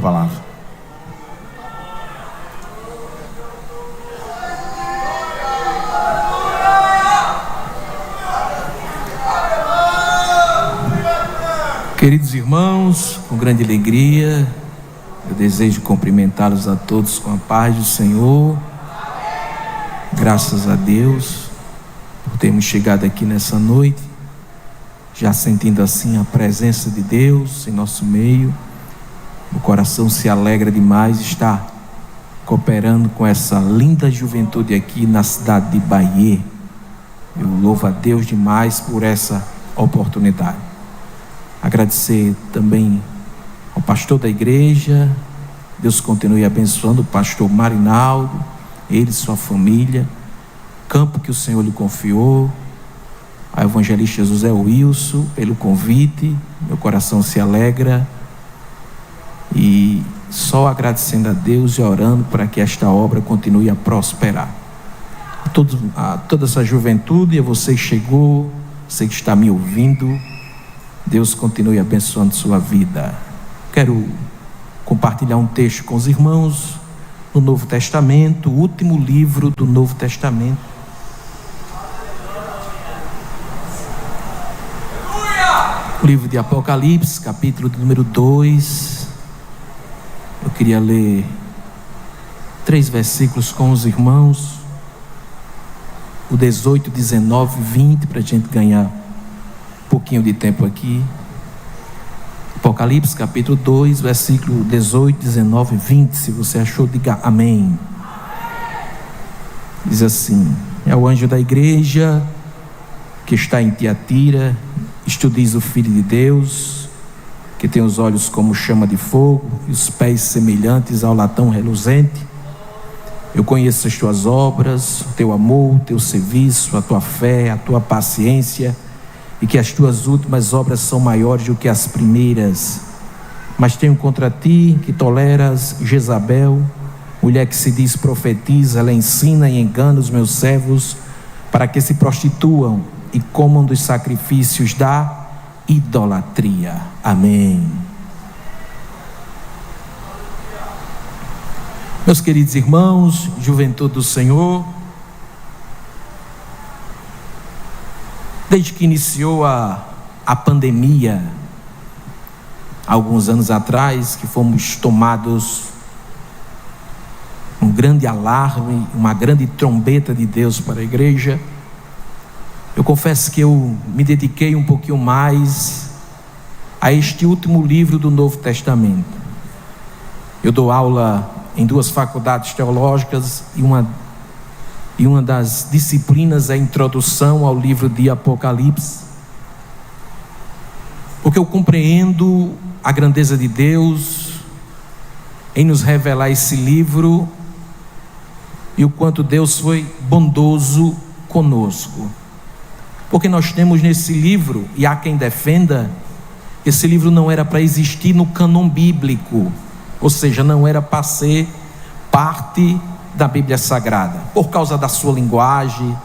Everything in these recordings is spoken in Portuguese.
palavra. Queridos irmãos, com grande alegria, eu desejo cumprimentá-los a todos com a paz do Senhor. Graças a Deus por termos chegado aqui nessa noite, já sentindo assim a presença de Deus em nosso meio. O coração se alegra demais estar cooperando com essa linda juventude aqui na cidade de Bahia. Eu louvo a Deus demais por essa oportunidade. Agradecer também ao pastor da igreja. Deus continue abençoando o pastor Marinaldo, ele e sua família, campo que o Senhor lhe confiou. A evangelista José Wilson, pelo convite, meu coração se alegra, e só agradecendo a Deus e orando para que esta obra continue a prosperar. A toda essa juventude, a você que chegou, você que está me ouvindo, Deus continue abençoando sua vida. Quero compartilhar um texto com os irmãos no Novo Testamento, o último livro do Novo Testamento. O livro de Apocalipse, capítulo número 2. Eu queria ler 3 versículos com os irmãos, o 18, 19, 20, para a gente ganhar um pouquinho de tempo aqui. Apocalipse capítulo 2, versículo 18, 19 e 20. Se você achou, diga amém. Diz assim: é o anjo da igreja que está em Tiatira. Isto diz o Filho de Deus, que tem os olhos como chama de fogo e os pés semelhantes ao latão reluzente. Eu conheço as tuas obras, o teu amor, o teu serviço, a tua fé, a tua paciência, e que as tuas últimas obras são maiores do que as primeiras. Mas tenho contra ti que toleras Jezabel, mulher que se diz profetiza. Ela ensina e engana os meus servos para que se prostituam e comam dos sacrifícios da idolatria. Amém. Meus queridos irmãos, juventude do Senhor, desde que iniciou a pandemia, alguns anos atrás, que fomos tomados um grande alarme, uma grande trombeta de Deus para a igreja, eu confesso que eu me dediquei um pouquinho mais a este último livro do Novo Testamento. Eu dou aula em 2 faculdades teológicas, e uma das disciplinas é a introdução ao livro de Apocalipse, porque eu compreendo a grandeza de Deus em nos revelar esse livro e o quanto Deus foi bondoso conosco. Porque nós temos nesse livro, e há quem defenda, esse livro não era para existir no cânon bíblico, ou seja, não era para ser parte da Bíblia Sagrada, por causa da sua linguagem,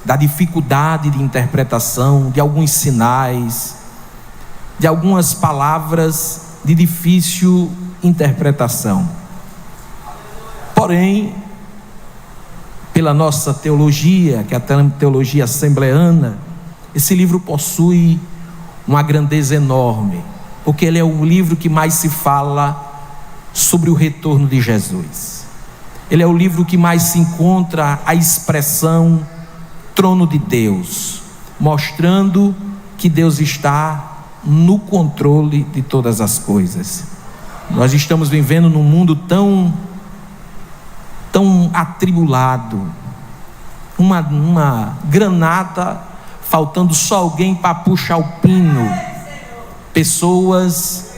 da dificuldade de interpretação, de alguns sinais, de algumas palavras de difícil interpretação. Porém, pela nossa teologia, que é a teologia assembleana, esse livro possui uma grandeza enorme, porque ele é o livro que mais se fala sobre o retorno de Jesus. Ele é o livro que mais se encontra a expressão trono de Deus, mostrando que Deus está no controle de todas as coisas. Nós estamos vivendo num mundo tão atribulado, uma granada, faltando só alguém para puxar o pino. Pessoas,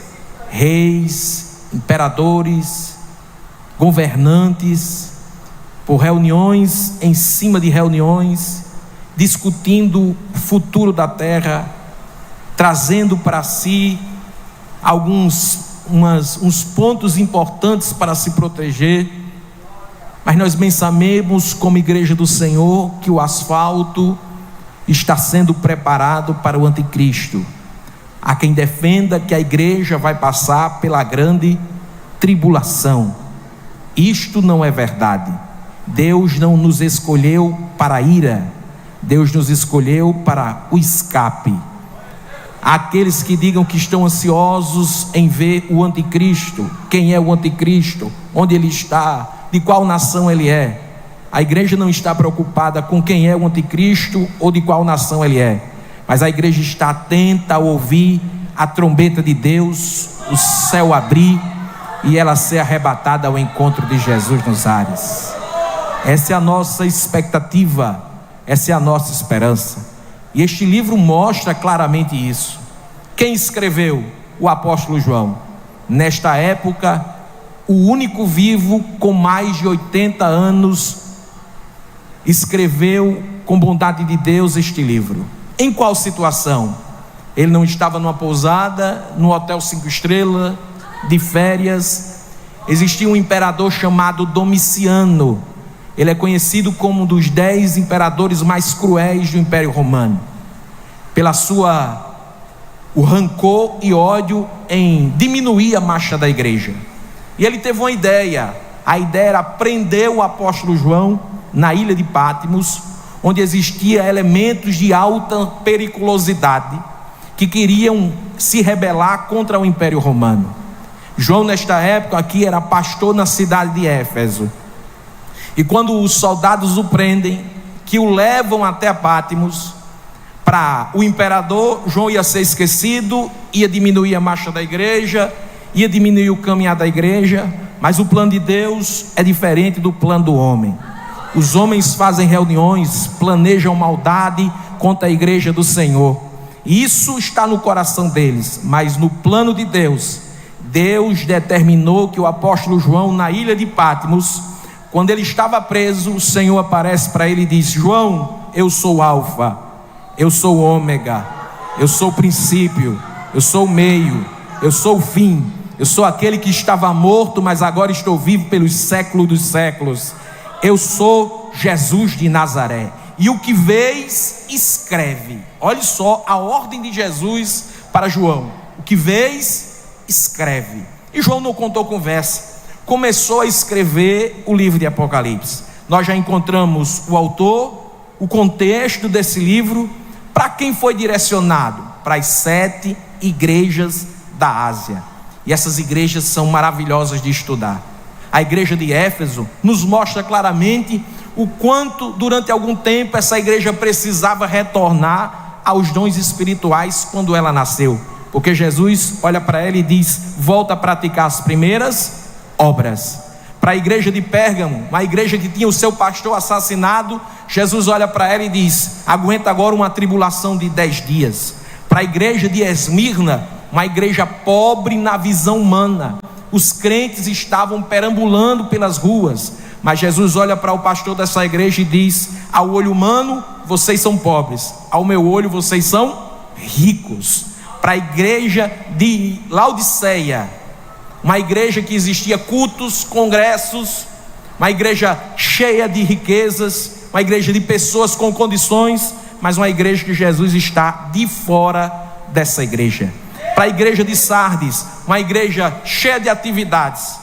reis, imperadores, governantes, por reuniões em cima de reuniões, discutindo o futuro da terra, trazendo para si uns pontos importantes para se proteger. Mas nós bem sabemos, como igreja do Senhor, que o asfalto está sendo preparado para o anticristo. Há quem defenda que a igreja vai passar pela grande tribulação. Isto não é verdade. Deus não nos escolheu para a ira, Deus nos escolheu para o escape. Aqueles que digam que estão ansiosos em ver o anticristo. Quem é o anticristo? Onde ele está? De qual nação ele é? A igreja não está preocupada com quem é o anticristo ou de qual nação ele é, mas a igreja está atenta a ouvir a trombeta de Deus, o céu abrir e ela ser arrebatada ao encontro de Jesus nos ares. Essa é a nossa expectativa, essa é a nossa esperança. E este livro mostra claramente isso. Quem escreveu? O apóstolo João. Nesta época, o único vivo com mais de 80 anos escreveu com bondade de Deus este livro. Em qual situação? Ele não estava numa pousada, num hotel 5 estrelas, de férias. Existia um imperador chamado Domiciano. Ele é conhecido como um dos 10 imperadores mais cruéis do Império Romano, pela o rancor e ódio em diminuir a marcha da igreja. E ele teve uma ideia. A ideia era prender o apóstolo João na ilha de Patmos, onde existia elementos de alta periculosidade que queriam se rebelar contra o Império Romano. João, nesta época aqui, era pastor na cidade de Éfeso. E quando os soldados o prendem, que o levam até Patmos, para o imperador, João ia ser esquecido, ia diminuir a marcha da igreja, ia diminuir o caminhar da igreja. Mas o plano de Deus é diferente do plano do homem. Os homens fazem reuniões, planejam maldade contra a igreja do Senhor. Isso está no coração deles, mas no plano de Deus, Deus determinou que o apóstolo João, na ilha de Patmos, quando ele estava preso, o Senhor aparece para ele e diz: João, eu sou o Alfa, eu sou o Ômega, eu sou o princípio, eu sou o meio, eu sou o fim, eu sou aquele que estava morto, mas agora estou vivo pelos séculos dos séculos. Eu sou Jesus de Nazaré. E o que vês, escreve. Olhe só a ordem de Jesus para João. O que vês, escreve. E João não contou conversa, começou a escrever o livro de Apocalipse. Nós já encontramos o autor, o contexto desse livro. Para quem foi direcionado? Para as 7 igrejas da Ásia. E essas igrejas são maravilhosas de estudar. A igreja de Éfeso nos mostra claramente o quanto durante algum tempo essa igreja precisava retornar aos dons espirituais quando ela nasceu, porque Jesus olha para ela e diz: volta a praticar as primeiras obras. Para a igreja de Pérgamo, uma igreja que tinha o seu pastor assassinado, Jesus olha para ela e diz: aguenta agora uma tribulação de 10 dias. Para a igreja de Esmirna, uma igreja pobre na visão humana, os crentes estavam perambulando pelas ruas, mas Jesus olha para o pastor dessa igreja e diz: ao olho humano vocês são pobres, ao meu olho vocês são ricos. Para a igreja de Laodiceia, uma igreja que existia cultos, congressos, uma igreja cheia de riquezas, uma igreja de pessoas com condições, mas uma igreja que Jesus está de fora dessa igreja. Para a igreja de Sardes, uma igreja cheia de atividades,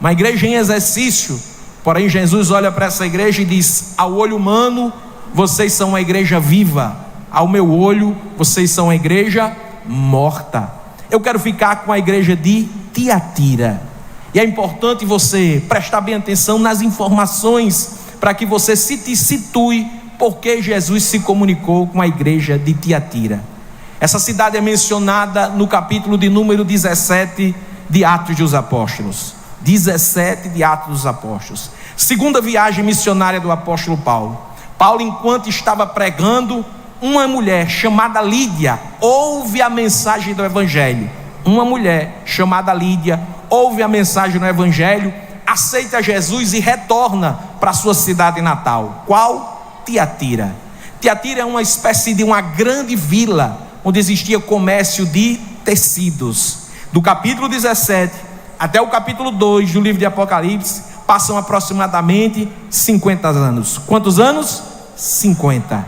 uma igreja em exercício, porém Jesus olha para essa igreja e diz: ao olho humano vocês são uma igreja viva, ao meu olho vocês são uma igreja morta. Eu quero ficar com a igreja de Tiatira, e é importante você prestar bem atenção nas informações, para que você se situe porque Jesus se comunicou com a igreja de Tiatira. Essa cidade é mencionada no capítulo de número 17 de Atos dos Apóstolos. 17 de Atos dos Apóstolos. Segunda viagem missionária do apóstolo Paulo. Paulo, enquanto estava pregando, uma mulher chamada Lídia ouve a mensagem do evangelho. Uma mulher chamada Lídia ouve a mensagem do evangelho, aceita Jesus e retorna para sua cidade natal. Qual? Tiatira. Tiatira é uma espécie de uma grande vila, onde existia comércio de tecidos. Do capítulo 17 até o capítulo 2 do livro de Apocalipse, passam aproximadamente 50 anos. Quantos anos? 50.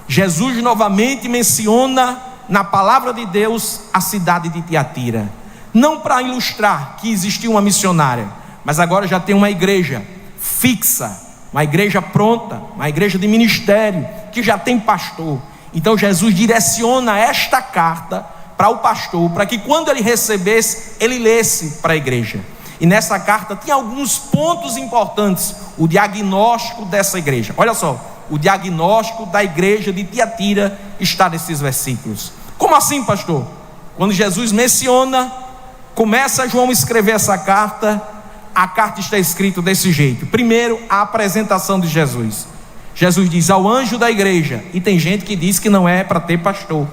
Jesus novamente menciona na palavra de Deus a cidade de Tiatira. não para ilustrar que existia uma missionária, mas agora já tem uma igreja fixa, uma igreja pronta, uma igreja de ministério, que já tem pastor. Então Jesus direciona esta carta para o pastor, para que quando ele recebesse, ele lesse para a igreja. E nessa carta tinha alguns pontos importantes, o diagnóstico dessa igreja. Olha só, o diagnóstico da igreja de Tiatira está nesses versículos. Como assim, pastor? Quando Jesus menciona, começa João a escrever essa carta, a carta está escrita desse jeito. Primeiro, a apresentação de Jesus. Jesus diz ao anjo da igreja, e tem gente que diz que não é para ter pastor,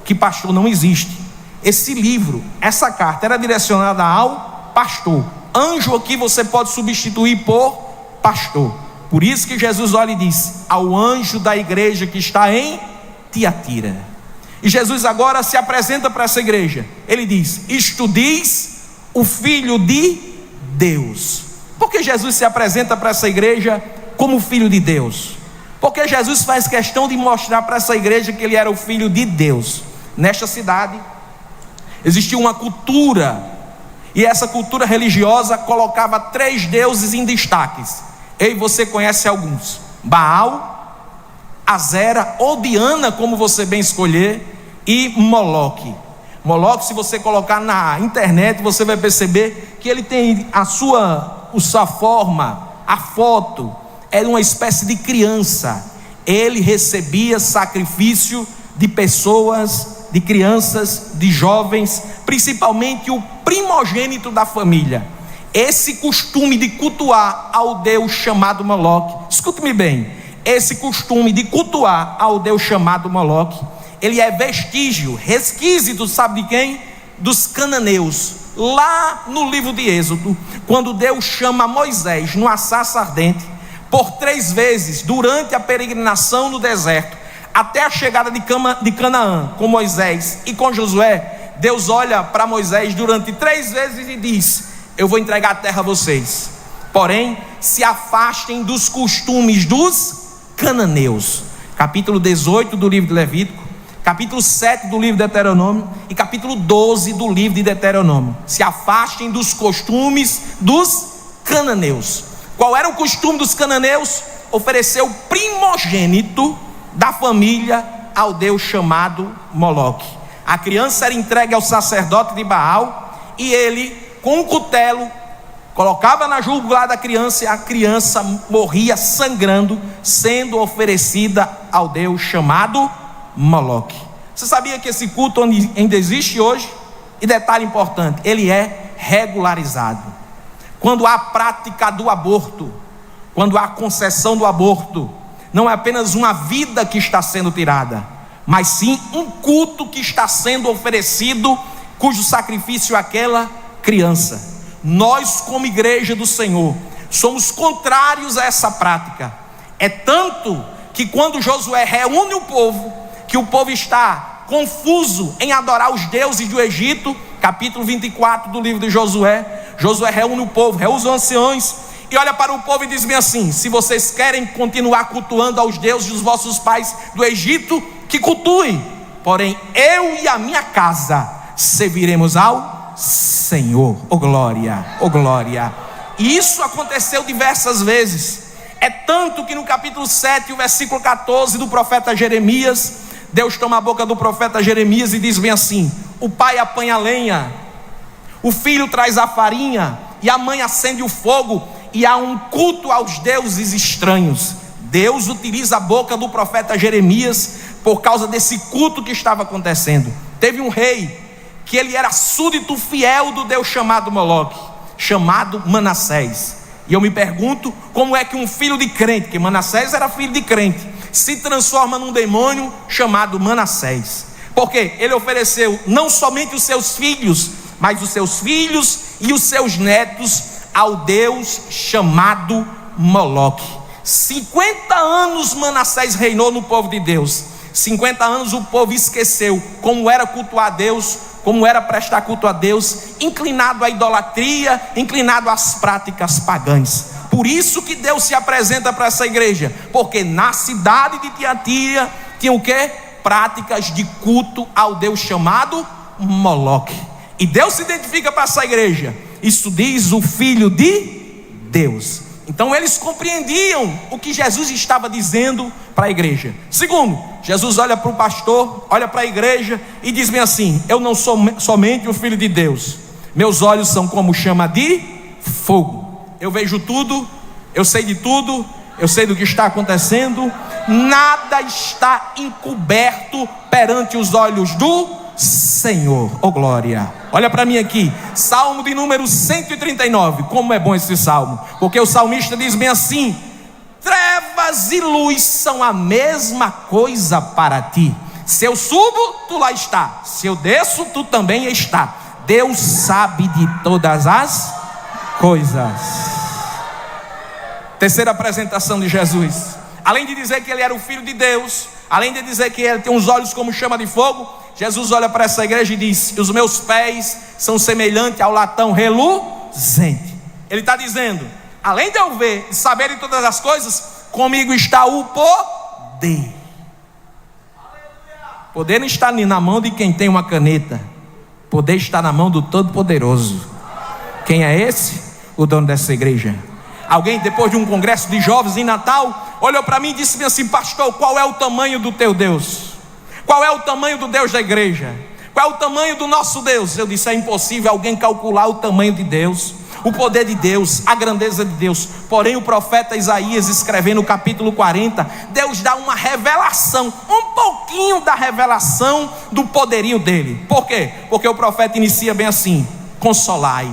que pastor não existe. Esse livro, essa carta era direcionada ao pastor. Anjo aqui você pode substituir por pastor. Por isso que Jesus olha e diz ao anjo da igreja que está em Tiatira. E Jesus agora se apresenta para essa igreja. Ele diz: isto diz o Filho de Deus. Por que Jesus se apresenta para essa igreja como Filho de Deus? Porque Jesus faz questão de mostrar para essa igreja que ele era o Filho de Deus. Nesta cidade existia uma cultura, e essa cultura religiosa colocava 3 deuses em destaques. Eu e você conhece alguns: Baal, Azera ou Diana, como você bem escolher, e Moloque. Moloque, se você colocar na internet, você vai perceber que ele tem a sua forma, a foto, era uma espécie de criança. Ele recebia sacrifício de pessoas, de crianças, de jovens, principalmente o primogênito da família. Esse costume de cultuar ao Deus chamado Moloque, escute-me bem, esse costume de cultuar ao Deus chamado Moloque, ele é vestígio, resquício, sabe de quem? Dos cananeus. Lá no livro de Êxodo, quando Deus chama Moisés numa sarça ardente, por 3 vezes, durante a peregrinação no deserto, até a chegada de Canaã, com Moisés e com Josué, Deus olha para Moisés durante 3 vezes e diz: eu vou entregar a terra a vocês, porém, se afastem dos costumes dos cananeus. Capítulo 18 do livro de Levítico, capítulo 7 do livro de Deuteronômio e capítulo 12 do livro de Deuteronômio. Se afastem dos costumes dos cananeus. Qual era o costume dos cananeus? Oferecer o primogênito da família ao Deus chamado Moloque. A criança era entregue ao sacerdote de Baal, e ele, com um cutelo, colocava na jugular da criança, e a criança morria sangrando, sendo oferecida ao Deus chamado Moloque. Você sabia que esse culto ainda existe hoje? E detalhe importante, ele é regularizado. Quando há prática do aborto, quando há concessão do aborto, não é apenas uma vida que está sendo tirada, mas sim um culto que está sendo oferecido, cujo sacrifício é aquela criança. Nós, como igreja do Senhor, somos contrários a essa prática. É tanto que quando Josué reúne o povo, que o povo está confuso em adorar os deuses do Egito, capítulo 24 do livro de Josué, Josué reúne o povo, reúne os anciões, e olha para o povo e diz bem assim: se vocês querem continuar cultuando aos deuses dos vossos pais do Egito, que cultuem, porém eu e a minha casa serviremos ao Senhor. Oh glória, oh glória. E isso aconteceu diversas vezes. É tanto que no capítulo 7, o versículo 14 do profeta Jeremias, Deus toma a boca do profeta Jeremias e diz bem assim: o pai apanha a lenha, o filho traz a farinha, e a mãe acende o fogo, e há um culto aos deuses estranhos. Deus utiliza a boca do profeta Jeremias por causa desse culto que estava acontecendo. Teve um rei que ele era súdito fiel do Deus chamado Moloque, chamado Manassés. E eu me pergunto, como é que um filho de crente, que Manassés era filho de crente, se transforma num demônio chamado Manassés? Porque ele ofereceu não somente os seus filhos, mas os seus filhos e os seus netos ao Deus chamado Moloque. 50 anos Manassés reinou no povo de Deus. 50 anos o povo esqueceu como era cultuar a Deus, como era prestar culto a Deus, inclinado à idolatria, inclinado às práticas pagãs. Por isso que Deus se apresenta para essa igreja, porque na cidade de Tiatira tinha o quê? Práticas de culto ao Deus chamado Moloque. E Deus se identifica para essa igreja. Isso diz o Filho de Deus. Então eles compreendiam o que Jesus estava dizendo para a igreja. Segundo, Jesus olha para o pastor, olha para a igreja e diz bem assim: eu não sou somente o Filho de Deus, meus olhos são como chama de fogo. Eu vejo tudo, eu sei de tudo, eu sei do que está acontecendo. Nada está encoberto perante os olhos do Senhor. Oh glória. Olha para mim aqui, Salmo de número 139. Como é bom esse salmo, porque o salmista diz bem assim: trevas e luz são a mesma coisa para ti. Se eu subo, tu lá está. Se eu desço, tu também está. Deus sabe de todas as coisas. Terceira apresentação de Jesus. Além de dizer que ele era o Filho de Deus, além de dizer que ele tem os olhos como chama de fogo, Jesus olha para essa igreja e diz: os meus pés são semelhantes ao latão reluzente. Ele está dizendo: além de eu ver e saber de todas as coisas, comigo está o poder. Poder não está na mão de quem tem uma caneta. Poder está na mão do Todo-Poderoso. Quem é esse? O dono dessa igreja. Alguém, depois de um congresso de jovens em Natal, olhou para mim e disse assim: pastor, qual é o tamanho do teu Deus? Qual é o tamanho do Deus da igreja? Qual é o tamanho do nosso Deus? Eu disse: é impossível alguém calcular o tamanho de Deus, o poder de Deus, a grandeza de Deus. Porém o profeta Isaías, escrevendo no capítulo 40, Deus dá uma revelação, um pouquinho da revelação do poderio dele. Por quê? Porque o profeta inicia bem assim: consolai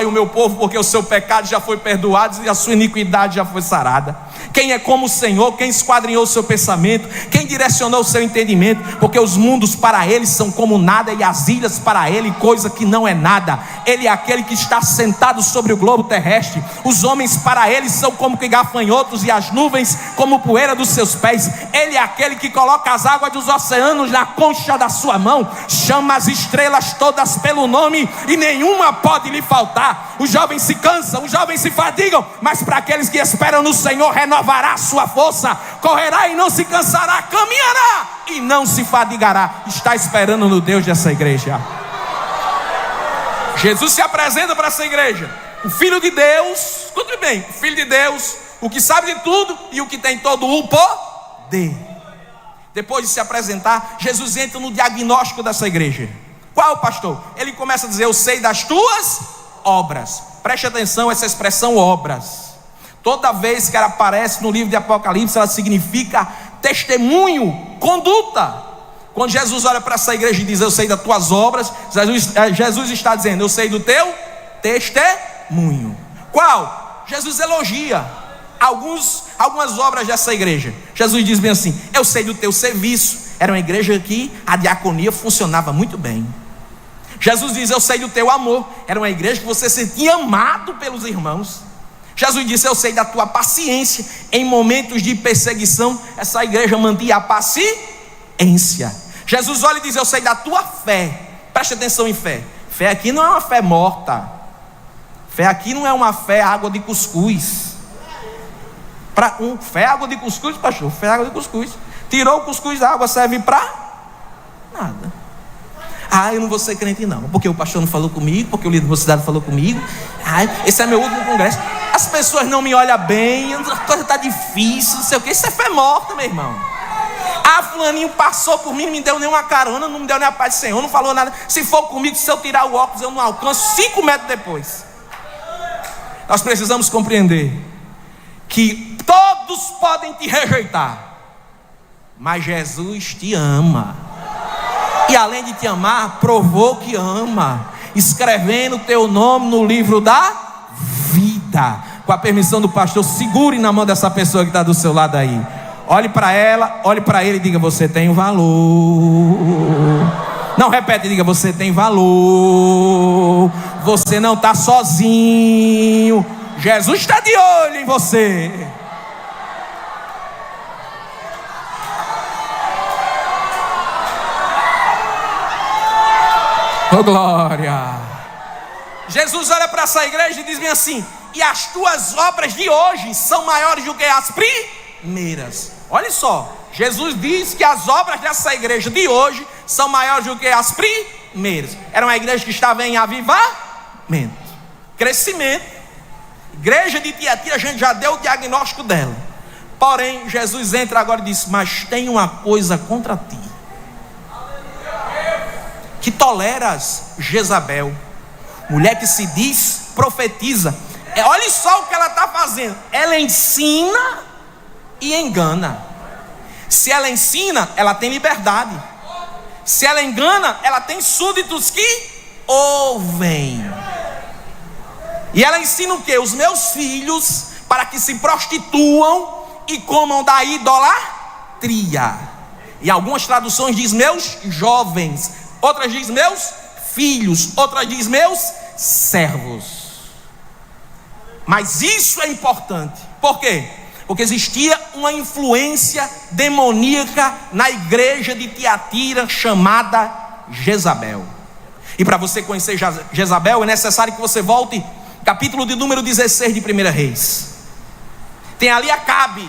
o meu povo, porque o seu pecado já foi perdoado e a sua iniquidade já foi sarada. Quem é como o Senhor? Quem esquadrinhou o seu pensamento? Quem direcionou o seu entendimento? Porque os mundos para ele são como nada, e as ilhas para ele coisa que não é nada. Ele é aquele que está sentado sobre o globo terrestre. Os homens para ele são como que gafanhotos, e as nuvens como poeira dos seus pés. Ele é aquele que coloca as águas dos oceanos na concha da sua mão, chama as estrelas todas pelo nome, e nenhuma pode lhe faltar. Os jovens se cansam, os jovens se fadigam, mas para aqueles que esperam no Senhor, renovará sua força, correrá e não se cansará, caminhará e não se fadigará. Está esperando no Deus dessa igreja. Jesus se apresenta para essa igreja, o Filho de Deus, escute bem, o Filho de Deus, o que sabe de tudo e o que tem todo o poder. Depois de se apresentar, Jesus entra no diagnóstico dessa igreja. Qual, pastor? Ele começa a dizer: eu sei das tuas obras. Preste atenção, essa expressão obras, toda vez que ela aparece no livro de Apocalipse, ela significa testemunho, conduta. Quando Jesus olha para essa igreja e diz: eu sei das tuas obras, Jesus está dizendo: eu sei do teu testemunho. Qual? Jesus elogia algumas obras dessa igreja. Jesus diz bem assim: eu sei do teu serviço. Era uma igreja que a diaconia funcionava muito bem. Jesus diz: eu sei do teu amor. Era uma igreja que você se sentia amado pelos irmãos. Jesus disse: eu sei da tua paciência. Em momentos de perseguição, essa igreja mantinha a paciência. Jesus olha e diz: eu sei da tua fé. Preste atenção em fé. Fé aqui não é uma fé morta. Fé aqui não é uma fé água de cuscuz. Fé água de cuscuz, pastor? Fé água de cuscuz. Tirou o cuscuz da água, serve para nada. Eu não vou ser crente não, porque o pastor não falou comigo, porque o líder da cidade falou comigo. Esse é meu último congresso. As pessoas não me olham bem, a coisa está difícil, não sei o que. Isso é fé morta, meu irmão. Fulaninho passou por mim, não me deu nenhuma carona, não me deu nem a paz do Senhor, não falou nada. Se for comigo, se eu tirar o óculos, eu não alcanço 5 metros depois. Nós precisamos compreender que todos podem te rejeitar, mas Jesus te ama. E além de te amar, provou que ama, escrevendo o teu nome no livro da vida. Com a permissão do pastor, segure na mão dessa pessoa que está do seu lado aí. Olhe para ela, olhe para ele e diga: você tem valor. Não, repete, diga: você tem valor. Você não está sozinho. Jesus está de olho em você. Oh glória. Jesus olha para essa igreja e diz bem assim: e as tuas obras de hoje são maiores do que as primeiras. Olha só, Jesus diz que as obras dessa igreja de hoje são maiores do que as primeiras. Era uma igreja que estava em avivamento, crescimento. Igreja de Tiatira, a gente já deu o diagnóstico dela. Porém, Jesus entra agora e diz: mas tem uma coisa contra ti, que toleras Jezabel, mulher que se diz profetiza. Olha só o que ela está fazendo. Ela ensina e engana. Se ela ensina, ela tem liberdade. Se ela engana, ela tem súditos que ouvem. E ela ensina o quê? Os meus filhos para que se prostituam e comam da idolatria. E algumas traduções diz meus jovens, outras diz meus filhos, outras diz meus servos. Mas isso é importante. Por quê? Porque existia uma influência demoníaca na igreja de Tiatira chamada Jezabel. E para você conhecer Jezabel é necessário que você volte capítulo de número 16 de 1 Reis. Tem ali Acabe,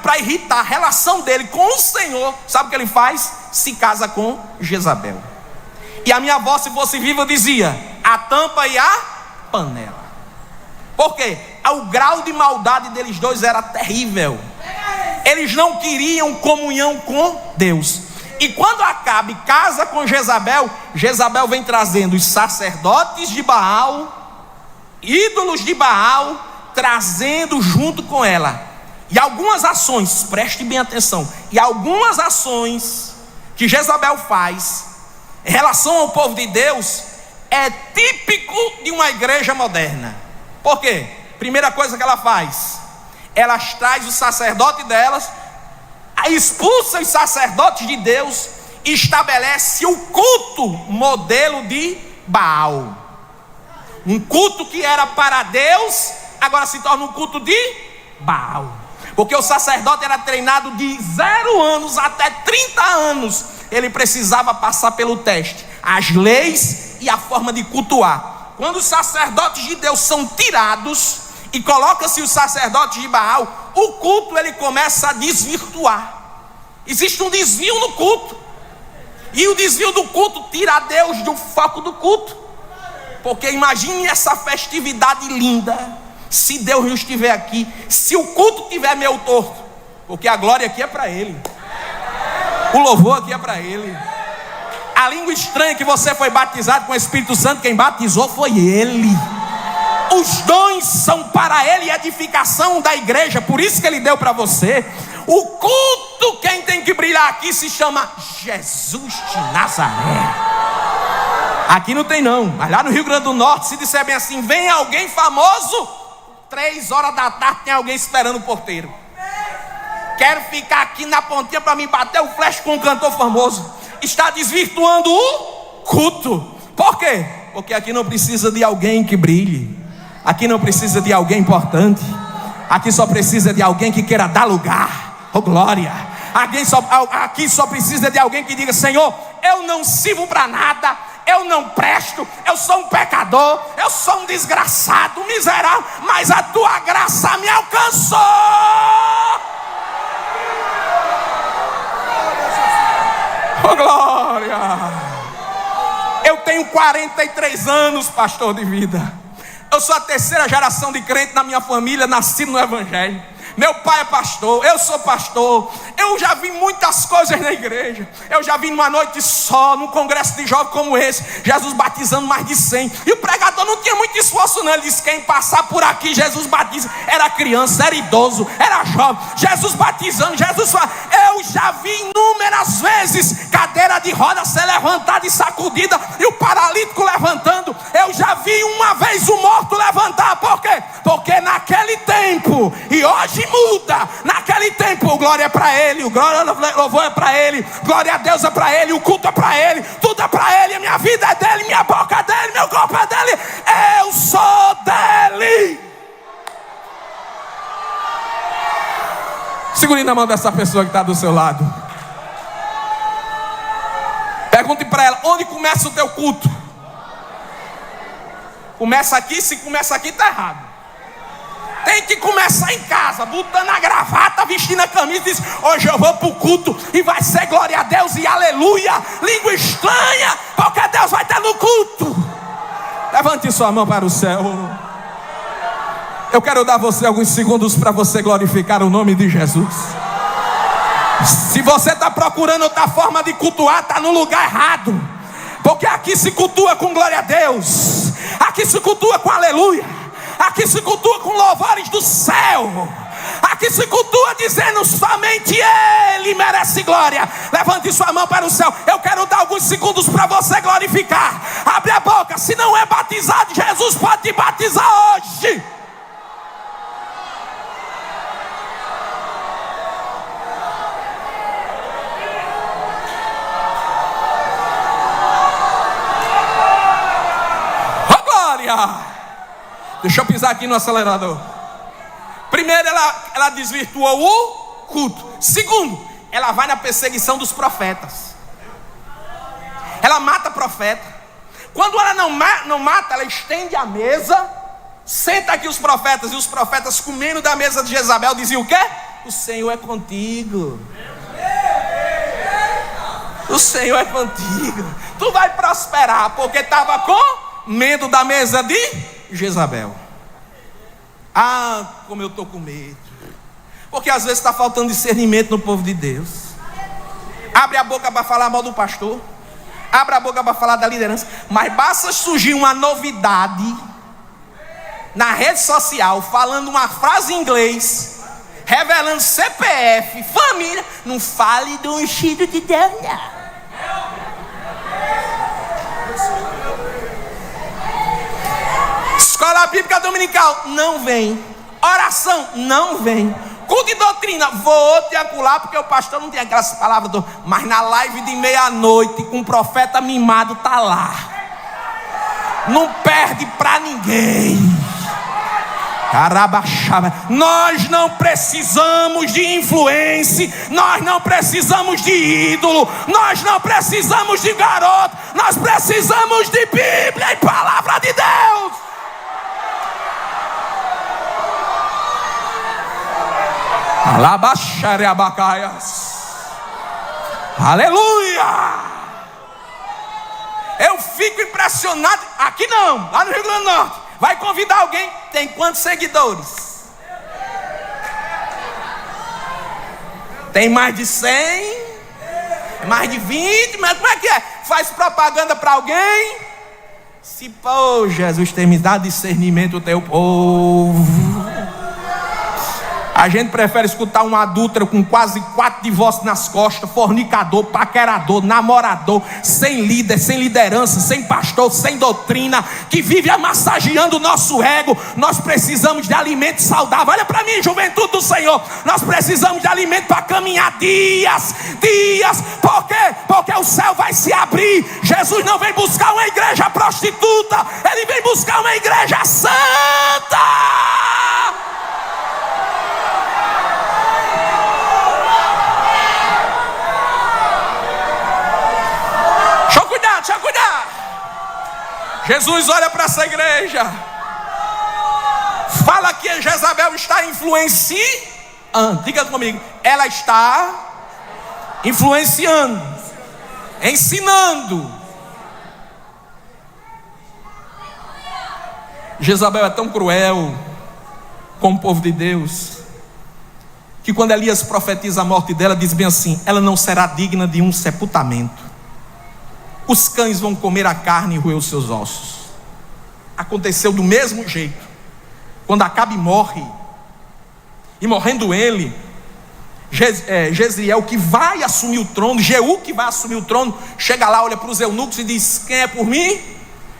para irritar a relação dele com o Senhor, sabe o que ele faz? Se casa com Jezabel. E a minha avó, se fosse viva, dizia: a tampa e a panela. Por quê? O grau de maldade deles dois era terrível. Eles não queriam comunhão com Deus. E quando Acabe casa com Jezabel, Jezabel vem trazendo os sacerdotes de Baal, ídolos de Baal, trazendo junto com ela. E algumas ações, preste bem atenção, e algumas ações que Jezabel faz em relação ao povo de Deus é típico de uma igreja moderna. Por quê? Primeira coisa que ela faz, ela traz o sacerdote delas, expulsa os sacerdotes de Deus e estabelece o culto modelo de Baal. Um culto que era para Deus, agora se torna um culto de Baal. Porque o sacerdote era treinado de 0 anos até 30 anos. Ele precisava passar pelo teste, as leis e a forma de cultuar. Quando os sacerdotes de Deus são tirados e coloca-se os sacerdotes de Baal, o culto ele começa a desvirtuar. Existe um desvio no culto. E o desvio do culto tira Deus do foco do culto. Porque imagine essa festividade linda, se Deus não estiver aqui, se o culto estiver meio torto. Porque a glória aqui é para Ele, o louvor aqui é para Ele. A língua estranha que você foi batizado com o Espírito Santo, quem batizou foi Ele. Os dons são para Ele, edificação da igreja, por isso que Ele deu para você. O culto, quem tem que brilhar aqui se chama Jesus de Nazaré. Aqui não tem não, mas lá no Rio Grande do Norte, se disser bem assim, vem alguém famoso, 3 horas da tarde tem alguém esperando o porteiro. Quero ficar aqui na pontinha para me bater o flash com um cantor famoso. Está desvirtuando o culto. Por quê? Porque aqui não precisa de alguém que brilhe. Aqui não precisa de alguém importante. Aqui só precisa de alguém que queira dar lugar. Oh glória. Aqui só precisa de alguém que diga: Senhor, eu não sirvo para nada, eu não presto, eu sou um pecador, eu sou um desgraçado, um miserável, mas a tua graça me alcançou. Oh glória. Eu tenho 43 anos, pastor de vida. Eu sou a 3ª geração de crente na minha família, nascido no Evangelho. Meu pai é pastor, eu sou pastor. Eu já vi muitas coisas na igreja. Eu já vi numa noite só, num congresso de jovens como esse, Jesus batizando mais de 100. E o pregador não tinha muito esforço não. Ele disse: quem passar por aqui, Jesus batiza. Era criança, era idoso, era jovem. Jesus batizando, Jesus fala. Eu já vi inúmeras vezes cadeira de roda ser levantada e sacudida, e o paralítico levantando. Eu já vi uma vez o morto levantar. Por quê? Porque naquele tempo, e hoje muda, naquele tempo, glória é para Ele, o louvor é para Ele, glória a Deus é para Ele, o culto é para Ele, tudo é para Ele, a minha vida é dEle, minha boca é dEle, meu corpo é dEle, eu sou dEle. Segure na mão dessa pessoa que está do seu lado. Pergunte para ela: onde começa o teu culto? Começa aqui? Se começa aqui, está errado. tem que começar em casa, botando a gravata, vestindo a camisa, diz: hoje eu vou para o culto e vai ser glória a Deus e aleluia, língua estranha, porque Deus vai estar no culto. Levante sua mão para o céu. Eu quero dar a você alguns segundos para você glorificar o nome de Jesus. Se você está procurando outra forma de cultuar, está no lugar errado. Porque aqui se cultua com glória a Deus, aqui se cultua com aleluia, aqui se cultua com louvores do céu, aqui se cultua dizendo: somente Ele merece glória. Levante sua mão para o céu. Eu quero dar alguns segundos para você glorificar. Abre a boca. Se não é batizado, Jesus pode te batizar hoje. Deixa eu pisar aqui no acelerador. Primeiro, ela desvirtua o culto. Segundo, ela vai na perseguição dos profetas. Ela mata profeta. Quando ela não mata, ela estende a mesa, senta aqui os profetas, e os profetas, comendo da mesa de Jezabel, diziam o quê? O Senhor é contigo. O Senhor é contigo. Tu vai prosperar, porque estava comendo da mesa de Jezabel. Ah, como eu estou com medo. Porque às vezes está faltando discernimento no povo de Deus. Abre a boca para falar mal do pastor, abre a boca para falar da liderança, mas basta surgir uma novidade na rede social, falando uma frase em inglês, revelando CPF, família. Não fale do ungido de Deus, não. Escola bíblica dominical, não vem. Oração, não vem. Culto de doutrina, vou te acular, porque o pastor não tem aquelas palavras mas na live de meia-noite com o profeta mimado tá lá. Não perde pra ninguém. Nós não precisamos de influência, nós não precisamos de ídolo, nós não precisamos de garoto, nós precisamos de Bíblia e palavra de Deus. Aleluia! Eu fico impressionado. Aqui não, lá no Rio Grande do Norte. Vai convidar alguém, tem quantos seguidores? Tem mais de 100? Mais de 20? Mas como é que é? Faz propaganda para alguém? Se, pô, Jesus tem me dado discernimento o teu povo. A gente prefere escutar um adúltero com quase 4 divórcios nas costas, fornicador, paquerador, namorador, sem líder, sem liderança, sem pastor, sem doutrina, que vive amassageando o nosso ego. Nós precisamos de alimento saudável. Olha para mim, juventude do Senhor. Nós precisamos de alimento para caminhar dias. Por quê? Porque o céu vai se abrir. Jesus não vem buscar uma igreja prostituta, Ele vem buscar uma igreja santa. Deixa eu cuidar. Jesus olha para essa igreja, fala que Jezabel está influenciando. Diga comigo, ela está influenciando, ensinando. Jezabel é tão cruel com o povo de Deus, que quando Elias profetiza a morte dela, diz bem assim: ela não será digna de um sepultamento. Os cães vão comer a carne e roer os seus ossos. Aconteceu do mesmo jeito. Quando Acabe morre, e morrendo ele, Jezreel, que vai assumir o trono, Jeú, que vai assumir o trono, chega lá, olha para os eunucos e diz: quem é por mim?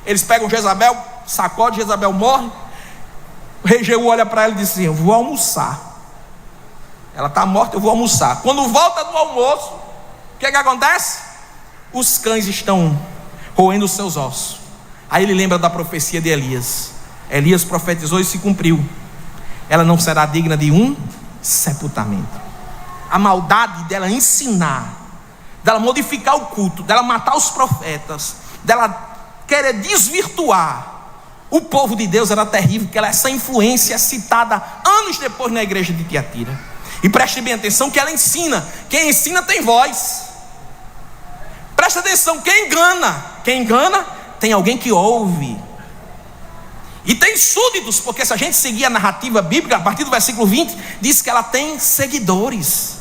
Eles pegam Jezabel, sacode, Jezabel morre. O rei Jeú olha para ela e diz assim: eu vou almoçar. Ela está morta, eu vou almoçar. Quando volta do almoço, o que acontece? Os cães estão roendo os seus ossos. Aí ele lembra da profecia de Elias. Elias profetizou e se cumpriu. Ela não será digna de um sepultamento. A maldade dela ensinar, dela modificar o culto, dela matar os profetas, dela querer desvirtuar O povo de Deus era terrível, porque essa influência é citada anos depois na igreja de Tiatira. E preste bem atenção que ela ensina. Quem ensina tem voz. Preste atenção, quem engana tem alguém que ouve. E tem súditos, porque se a gente seguir a narrativa bíblica, a partir do versículo 20, diz que ela tem seguidores.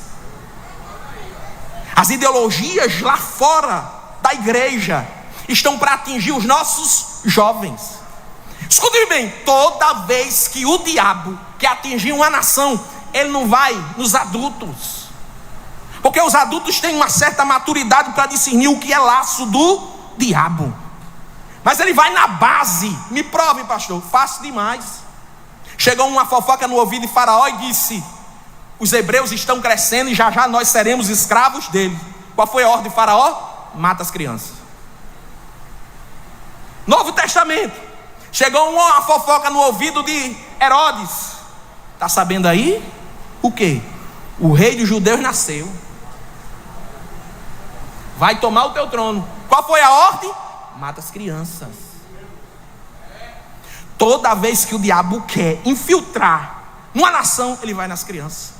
As ideologias lá fora da igreja estão para atingir os nossos jovens. Escute bem, toda vez que o diabo quer atingir uma nação, ele não vai nos adultos, porque os adultos têm uma certa maturidade para discernir o que é laço do diabo. Mas ele vai na base. Me prove, pastor. Fácil demais. Chegou uma fofoca no ouvido de Faraó e disse: os hebreus estão crescendo e já já nós seremos escravos dele. Qual foi a ordem de Faraó? Mata as crianças. Novo Testamento. Chegou uma fofoca no ouvido de Herodes. Está sabendo aí? O que? O rei dos judeus nasceu. Vai tomar o teu trono. Qual foi a ordem? Mata as crianças. Toda vez que o diabo quer infiltrar numa nação, ele vai nas crianças.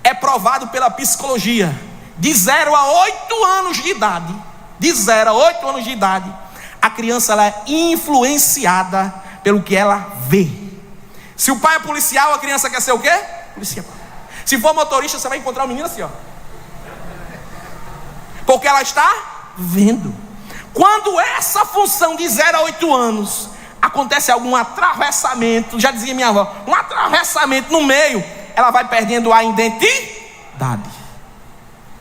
É provado pela psicologia. De 0 a 8 anos de idade, de 0 a 8 anos de idade, a criança ela é influenciada pelo que ela vê. Se o pai é policial, a criança quer ser o quê? Policial. Se for motorista, você vai encontrar um menino assim, ó, porque ela está vendo. Quando essa função de 0 a 8 anos acontece algum atravessamento, já dizia minha avó, um atravessamento no meio, ela vai perdendo a identidade.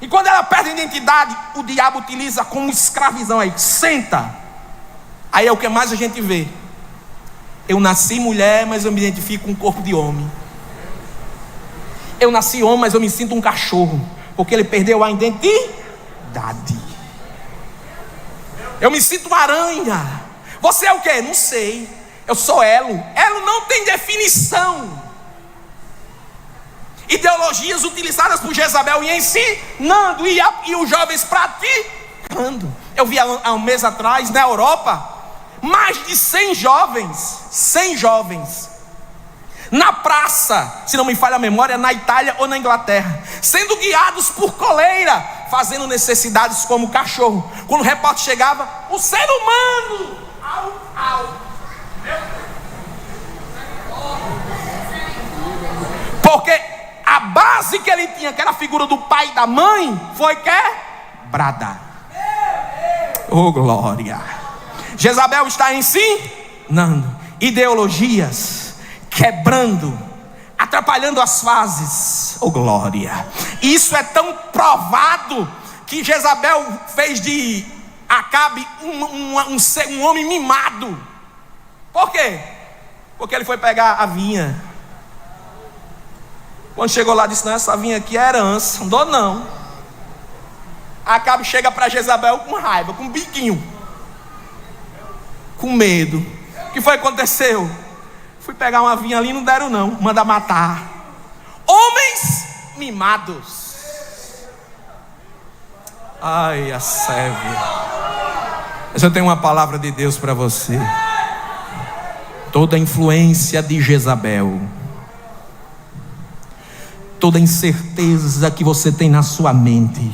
E quando ela perde a identidade, o diabo utiliza como escravidão aí. Senta. Aí é o que mais a gente vê. Eu nasci mulher, mas eu me identifico com um corpo de homem. Eu nasci homem, mas eu me sinto um cachorro, porque ele perdeu a identidade. Eu me sinto uma aranha. Você é o quê? Não sei. Eu sou elo. Elo não tem definição. Ideologias utilizadas por Jezabel e ensinando, e os jovens praticando. Eu vi há um mês atrás na Europa mais de 100 jovens na praça, se não me falha a memória, na Itália ou na Inglaterra, sendo guiados por coleira, fazendo necessidades como cachorro. Quando o repórter chegava, o ser humano, porque a base que ele tinha, que era a figura do pai e da mãe, foi quebrada. Oh glória. Jezabel está ensinando ideologias, quebrando, atrapalhando as fases. Oh glória. Isso é tão provado que Jezabel fez de Acabe um homem mimado. Por quê? Porque ele foi pegar a vinha. Quando chegou lá, disse: não, essa vinha aqui é herança, não dou não. Acabe chega para Jezabel com raiva, com biquinho, com medo. O que foi que aconteceu? Fui pegar uma vinha ali, não deram não, manda matar. Homens mimados. Ai, a Sérvia. Mas eu tenho uma palavra de Deus para você. Toda a influência de Jezabel, toda incerteza que você tem na sua mente,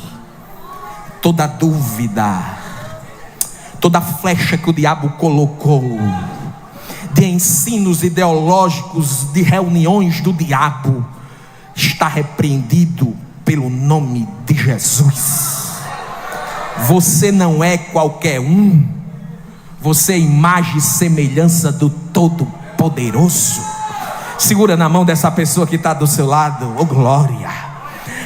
toda dúvida, toda flecha que o diabo colocou de ensinos ideológicos, de reuniões do diabo, está repreendido pelo nome de Jesus. Você não é qualquer um. Você é imagem e semelhança do Todo-Poderoso. Segura na mão dessa pessoa que está do seu lado. Oh glória.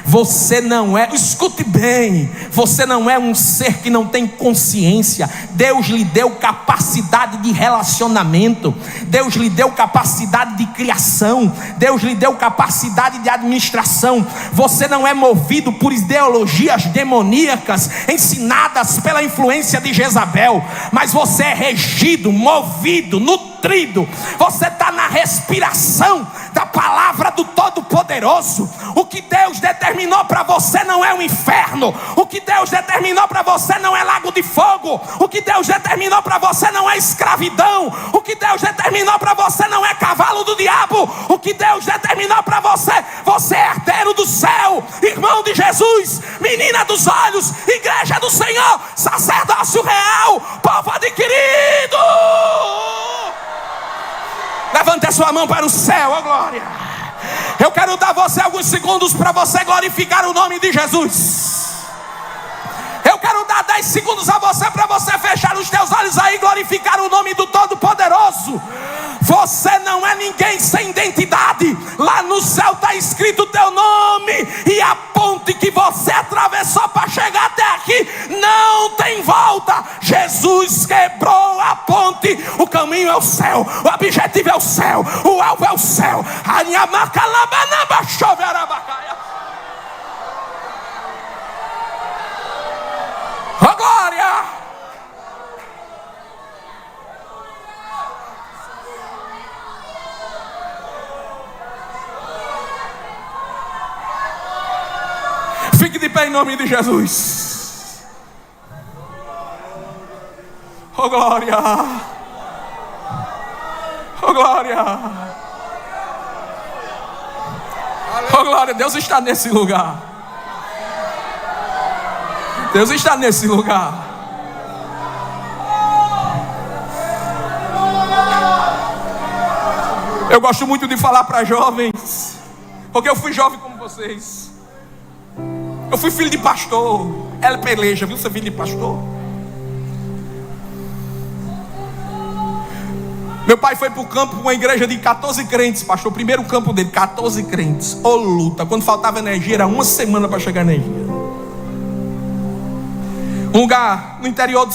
Você não é, escute bem, você não é um ser que não tem consciência. Deus lhe deu capacidade de relacionamento, Deus lhe deu capacidade de criação, Deus lhe deu capacidade de administração. Você não é movido por ideologias demoníacas ensinadas pela influência de Jezabel, mas você é regido, movido, nutrido. Você está na respiração da palavra do Todo-Poderoso. O que Deus determinou para você não é um inferno. O que Deus determinou para você não é lago de fogo. O que Deus determinou para você não é escravidão. O que Deus determinou para você não é cavalo do diabo. O que Deus determinou para você, você é herdeiro do céu, irmão de Jesus, menina dos olhos, igreja do Senhor, sacerdócio real, povo adquirido. Levante a sua mão para o céu, ó glória. Eu quero dar a você alguns segundos para você glorificar o nome de Jesus. Eu quero dar 10 segundos a você para você fechar os teus olhos aí e glorificar o nome do Todo-Poderoso. Você não é ninguém sem identidade. Lá no céu está escrito o teu nome, e a ponte que você atravessou para chegar até aqui não tem volta. Jesus quebrou a ponte. O caminho é o céu, o objetivo é o céu, o alvo é o céu. Oh glória! Fique de pé em nome de Jesus. Oh glória! Oh glória! Oh glória! Deus está nesse lugar. Deus está nesse lugar. Eu gosto muito de falar para jovens, porque eu fui jovem como vocês. Eu fui filho de pastor. Ela peleja, viu, ser filho de pastor. Meu pai foi para o campo, uma igreja de 14 crentes, pastor. O primeiro campo dele, 14 crentes. Ô luta, quando faltava energia, era uma semana para chegar energia. Um lugar no interior de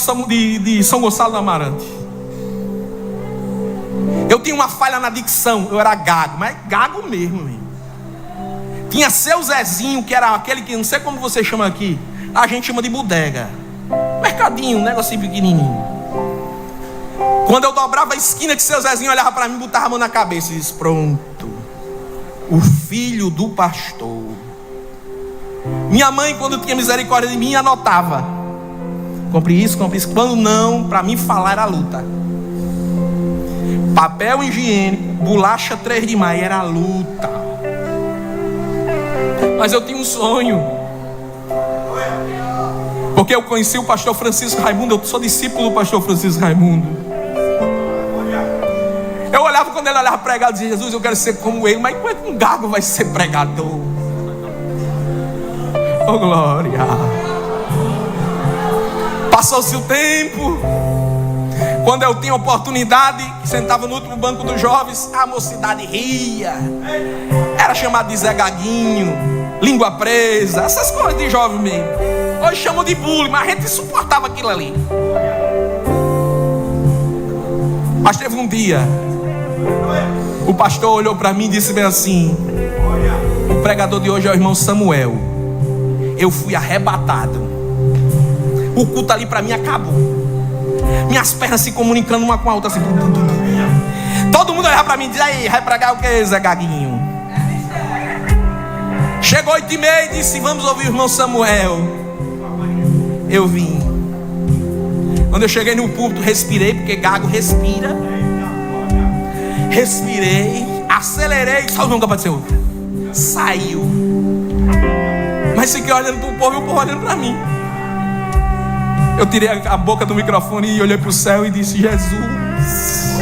São Gonçalo do Amarante. Eu tinha uma falha na dicção. Eu era gago, mas gago mesmo, hein? Tinha seu Zezinho, que era aquele que não sei como você chama aqui. A gente chama de bodega. Mercadinho, um negocinho pequenininho. Quando eu dobrava a esquina, que seu Zezinho olhava para mim, botava a mão na cabeça e disse: pronto, o filho do pastor. Minha mãe, quando tinha misericórdia de mim, anotava: compre isso, compre isso. Quando não, para mim falar era luta. Papel higiênico, bolacha 3 de maio, era luta. Mas eu tinha um sonho, porque eu conheci o pastor Francisco Raimundo. Eu sou discípulo do pastor Francisco Raimundo. Eu olhava, quando ele olhava pregar, eu dizia: Jesus, eu quero ser como ele. Mas como é que um gago vai ser pregador? Oh glória! Passou-se o tempo. Quando eu tinha oportunidade, sentava no último banco dos jovens, a mocidade ria. Era chamado de Zé Gaguinho, língua presa, essas coisas de jovem mesmo. Hoje chamam de bullying, mas a gente suportava aquilo ali. Mas teve um dia, o pastor olhou para mim e disse bem assim: o pregador de hoje é o irmão Samuel. Eu fui arrebatado. O culto ali para mim acabou. Minhas pernas se comunicando uma com a outra assim. Todo mundo olhava para mim e dizia: aí, vai pregar o que, Zé Gaguinho? Chegou 8h30 e disse: vamos ouvir o irmão Samuel. Eu vim. Quando eu cheguei no púlpito, respirei, porque gago respira. Respirei, acelerei, só nunca pode ser outra. Saiu. Mas fiquei olhando para o povo e o povo olhando para mim. Eu tirei a boca do microfone e olhei para o céu e disse: Jesus,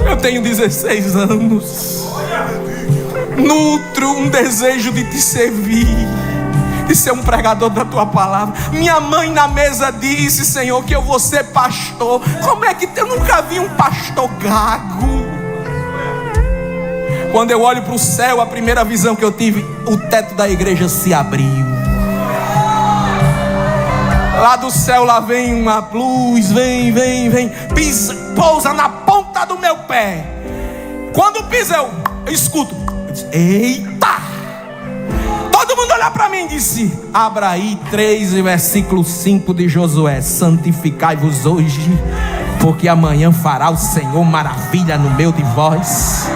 eu tenho 16 anos, nutro um desejo de te servir, de ser um pregador da tua palavra. Minha mãe na mesa disse: Senhor, que eu vou ser pastor. Como é que eu nunca vi um pastor gago? Quando eu olho para o céu, a primeira visão que eu tive, o teto da igreja se abriu. Lá do céu, lá vem uma luz, vem, pisa, pousa na ponta do meu pé. Quando pisa, eu escuto, eu disse: eita! Todo mundo olhou para mim e disse: abra aí 3, versículo 5 de Josué: santificai-vos hoje porque amanhã fará o Senhor maravilha no meio de vós.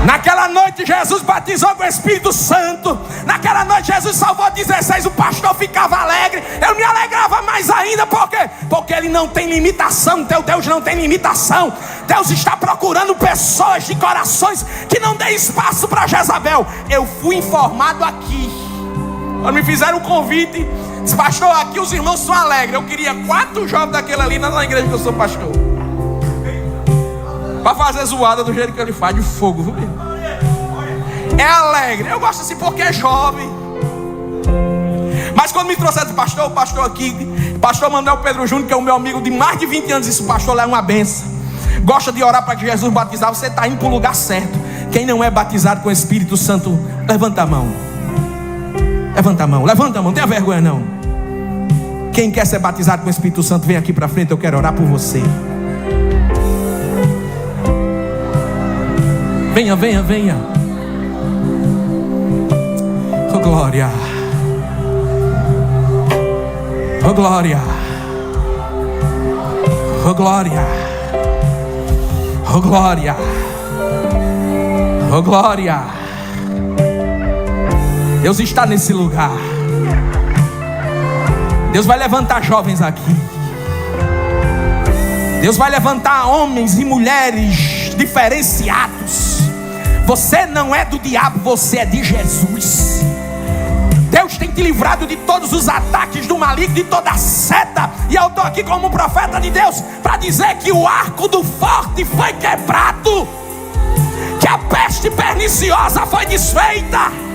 Naquela noite Jesus batizou com o Espírito Santo. Naquela noite Jesus salvou 16. O pastor ficava alegre, eu me alegrava mais ainda. Por quê? Porque ele não tem limitação. Teu Deus não tem limitação. Deus está procurando pessoas de corações que não dê espaço para Jezabel. Eu fui informado aqui, quando me fizeram o convite, disse: pastor, aqui os irmãos são alegres. Eu queria 4 jovens daquele ali na igreja que eu sou pastor, para fazer zoada do jeito que ele faz, de fogo, viu? É alegre. Eu gosto assim porque é jovem. Mas quando me trouxeram de pastor, o pastor aqui, pastor Manuel Pedro Júnior, que é o meu amigo de mais de 20 anos, disse: pastor, lá é uma benção, gosta de orar para que Jesus batizar. Você está indo para o lugar certo. Quem não é batizado com o Espírito Santo, levanta a mão. Levanta a mão, levanta a mão, não tenha vergonha não. Quem quer ser batizado com o Espírito Santo, vem aqui para frente, eu quero orar por você. Venha, venha, venha. Oh glória. Oh glória. Oh glória. Oh glória. Oh glória. Deus está nesse lugar. Deus vai levantar jovens aqui. Deus vai levantar homens e mulheres diferenciados. Você não é do diabo, você é de Jesus. Deus tem te livrado de todos os ataques do maligno, de toda a seta. E eu estou aqui como um profeta de Deus para dizer que o arco do forte foi quebrado, que a peste perniciosa foi desfeita.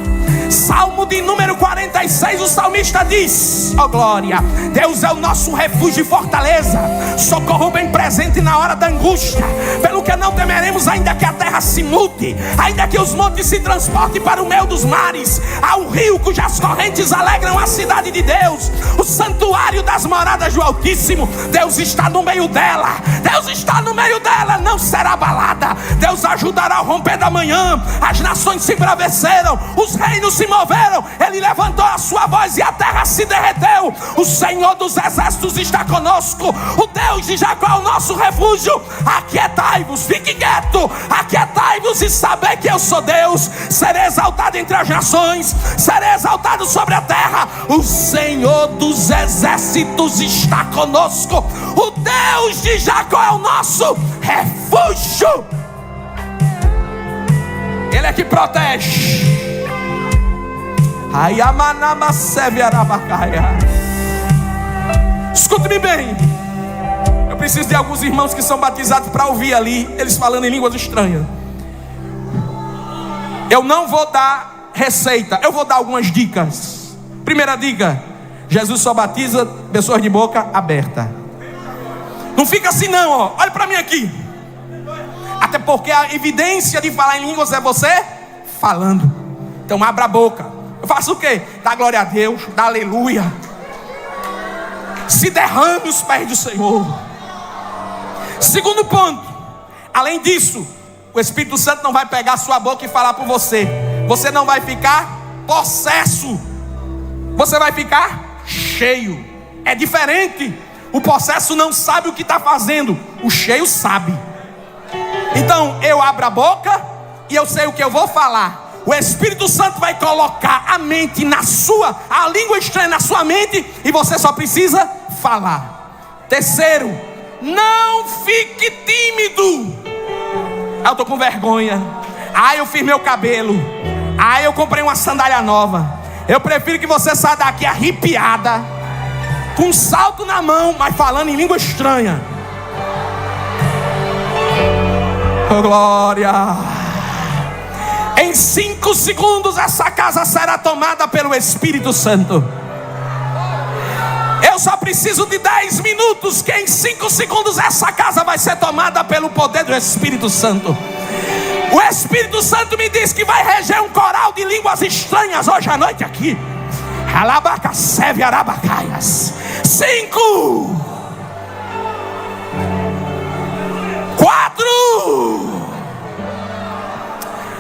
Salmo de número 46, o salmista diz: ó glória, Deus é o nosso refúgio e fortaleza, socorro bem presente na hora da angústia. Pelo que não temeremos, ainda que a terra se mude, ainda que os montes se transportem para o meio dos mares. Há um rio cujas correntes alegram a cidade de Deus, o santuário das moradas do Altíssimo. Deus está no meio dela, Deus está no meio dela, não será abalada. Deus ajudará ao romper da manhã. As nações se embraveceram, os reinos se moveram. Ele levantou a sua voz e a terra se derreteu. O Senhor dos exércitos está conosco. O Deus de Jacó é o nosso refúgio. Aquietai-vos, fique quieto. Aquietai-vos e sabei que eu sou Deus. Serei exaltado entre as nações, serei exaltado sobre a terra. O Senhor dos exércitos está conosco. O Deus de Jacó é o nosso refúgio. Ele é que protege. Escute-me bem. Eu preciso de alguns irmãos que são batizados para ouvir ali eles falando em línguas estranhas. Eu não vou dar receita, eu vou dar algumas dicas. Primeira dica: Jesus só batiza pessoas de boca aberta. Não fica assim não, ó. Olha para mim aqui. Até porque a evidência de falar em línguas é você falando. Então abra a boca. Eu faço o quê? Dá glória a Deus, dá aleluia, se derrame os pés do Senhor. Segundo ponto: além disso, o Espírito Santo não vai pegar a sua boca e falar por você. Você não vai ficar possesso, você vai ficar cheio. É diferente. O possesso não sabe o que está fazendo, o cheio sabe. Então eu abro a boca e eu sei o que eu vou falar. O Espírito Santo vai colocar a mente a língua estranha na sua mente, e você só precisa falar. Terceiro: não fique tímido. Eu estou com vergonha. Eu fiz meu cabelo. Eu comprei uma sandália nova. Eu prefiro que você saia daqui arrepiada, com um salto na mão, mas falando em língua estranha. Oh glória. Em 5 segundos essa casa será tomada pelo Espírito Santo. Eu só preciso de 10 minutos, que em 5 segundos essa casa vai ser tomada pelo poder do Espírito Santo. O Espírito Santo me diz que vai reger um coral de línguas estranhas hoje à noite aqui. 5, 4.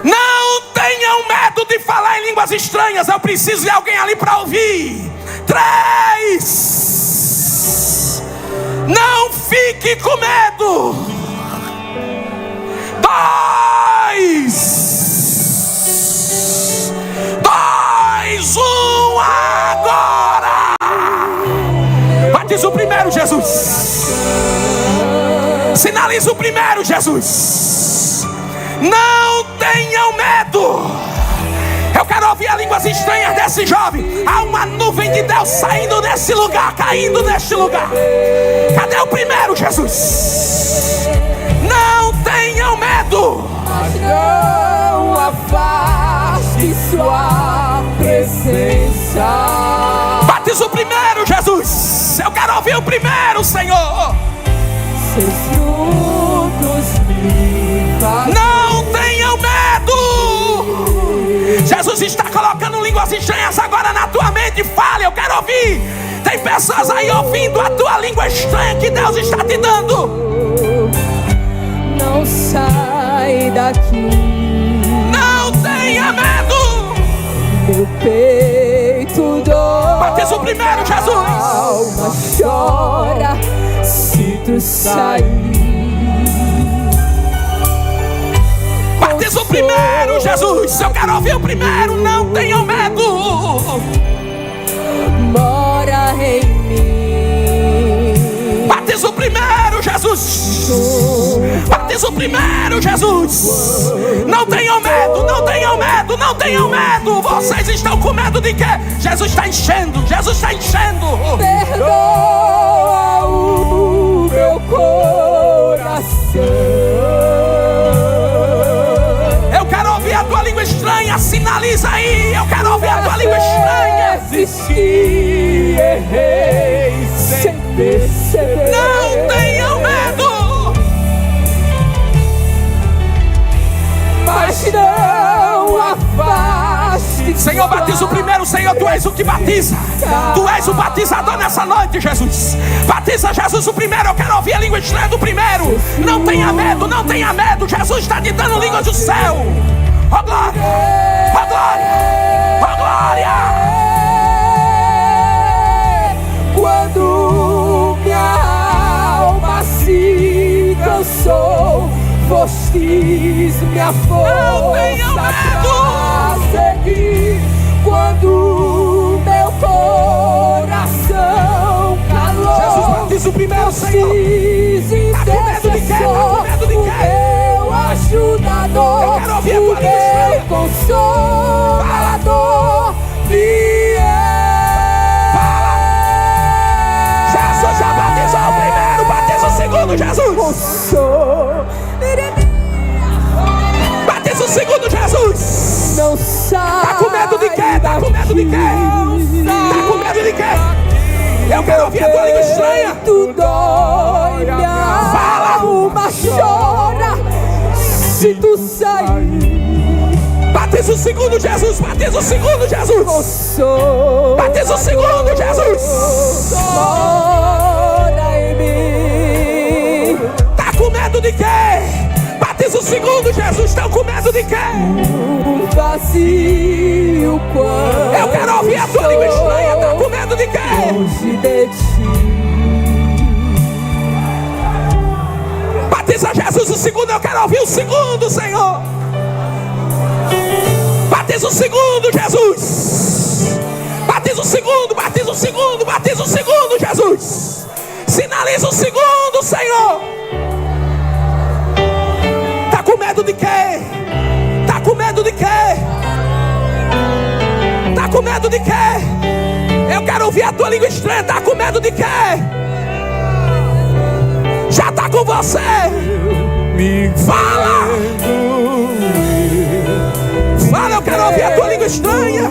Não tenham medo de falar em línguas estranhas. Eu preciso de alguém ali para ouvir. 3. Não fique com medo. 2, 1, agora. Batiza o primeiro, Jesus. Sinaliza o primeiro, Jesus. Não tenham medo. Eu quero ouvir as línguas estranhas desse jovem. Há uma nuvem de Deus saindo desse lugar, caindo neste lugar. Cadê o primeiro, Jesus? Não tenham medo. Mas não afaste sua presença. Batiza o primeiro, Jesus. Eu quero ouvir o primeiro, Senhor. Seus frutos me fazem. Não tenham medo. Jesus está colocando línguas estranhas agora na tua mente. Fale, eu quero ouvir. Tem pessoas aí ouvindo a tua língua estranha que Deus está te dando. Não sai daqui. Não tenha medo. Meu peito dói. Batiza o primeiro, Jesus. Alma chora se tu sair. Batiza o primeiro, Jesus. Eu quero ouvir o primeiro. Não tenham medo. Mora em mim. Batiza o primeiro, Jesus. Batiza o primeiro, Jesus. Não tenham medo, não tenham medo, não tenham medo. Vocês estão com medo de quê? Jesus está enchendo, Jesus está enchendo. Perdoa o meu coração. Eu quero ouvir a tua língua estranha. Sinaliza aí. Eu quero ouvir a tua língua estranha. Desisti, errei sem perceber. Não tenham medo. Mas não afaste. Senhor, batiza o primeiro. Senhor, tu és o que batiza. Tu és o batizador nessa noite, Jesus. Batiza, Jesus, o primeiro. Eu quero ouvir a língua estranha do primeiro. Não tenha medo, não tenha medo. Jesus está te dando línguas do céu. Oh glória, oh glória, oh glória. Quando minha alma se cansou, fostes minha força pra seguir. Quando meu coração calou, Jesus, batiza o primeiro, Senhor. Tá com medo de quê? Tá com medo de quê? Meu ajudador, Eu quero ouvir a tua língua meu estranha. consolador, Jesus já batizou o primeiro. Batiza o segundo, Jesus. Batiza o segundo, Jesus. Não sai. Tá com medo de quê? Tá com medo de quê? Tá com medo de quê? Eu quero ouvir a tua língua estranha. Tu dói, minha Fala. alma chora se tu sair. Batiza o segundo, Jesus. Batiza o segundo, Jesus. Batiza o segundo, Jesus. Mora em mim. Tá com medo de quê? Batiza o segundo, Jesus. Estão com medo de quê? Um vazio quando Eu quero ouvir a tua língua estranha. Tá com medo de quê? longe de ti. Batiza, Jesus, o segundo. Eu quero ouvir o segundo, Senhor. Batiza o segundo, Jesus. Batiza o segundo, batiza o segundo, batiza o segundo, Jesus. Sinaliza o segundo, Senhor. Tá com medo de quê? Tá com medo de quê? Tá com medo de quê? Eu quero ouvir a tua língua estranha. Tá com medo de quê? Já tá com você. Fala. Fala, eu quero ouvir a tua língua estranha.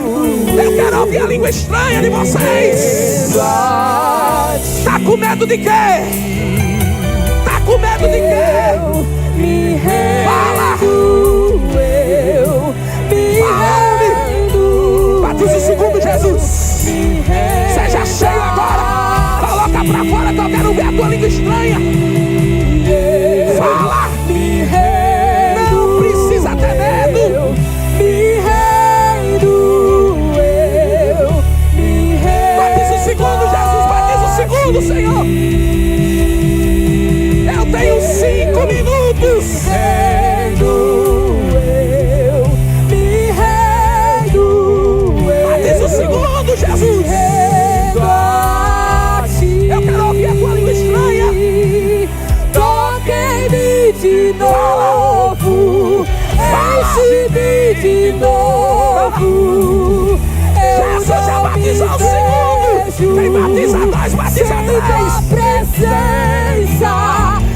Eu quero ouvir a língua estranha de vocês. Tá com medo de quê? Tá com medo de quê? Me rendo. Fala. Eu me Fala. rendo. Batiza o segundo, Jesus. Me rendo. Seja cheio agora. Coloca pra fora que eu quero ver a tua língua estranha. Fala. Me rendo. Não precisa ter medo. Me rendo. Eu me rendo. Batiza o segundo, Jesus. Batiza o segundo, Senhor. de novo. Jesus já batizou o segundo. Quem batiza dois, batiza três. Presença,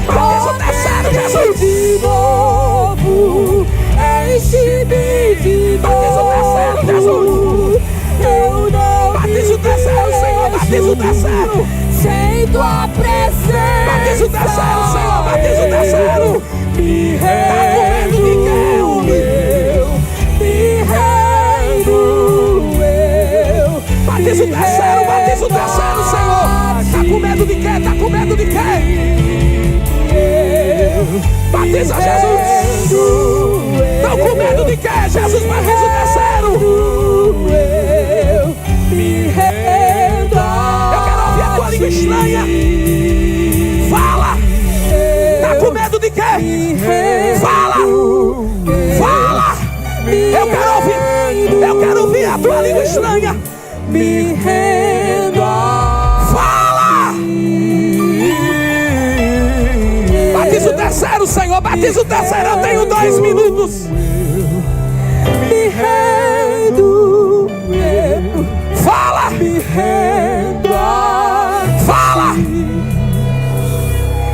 Batiza o terceiro, Jesus. de novo, enche-me de novo. Batiza o terceiro, Jesus. Eu não Batiza o terceiro, Senhor, batiza o terceiro. sem tua presença. Batiza o terceiro, Senhor, batiza o terceiro. Me Tá com medo de quê, homem? me rendo, eu. Batiza o terceiro, Senhor. Tá com medo de quê? Tá com medo de quê? Batiza, Jesus. Estão com medo de quê? Jesus, batiza o terceiro. Eu me rendo. Eu quero ouvir a tua língua estranha. Fala. Tá com medo de quê? Fala. Fala. Eu quero ouvir a tua língua estranha. Me rendo. Fala. Batiza o terceiro, Senhor. Batiza o terceiro. Eu tenho 2 minutos. Me rendo. Fala. Me rendo. Fala.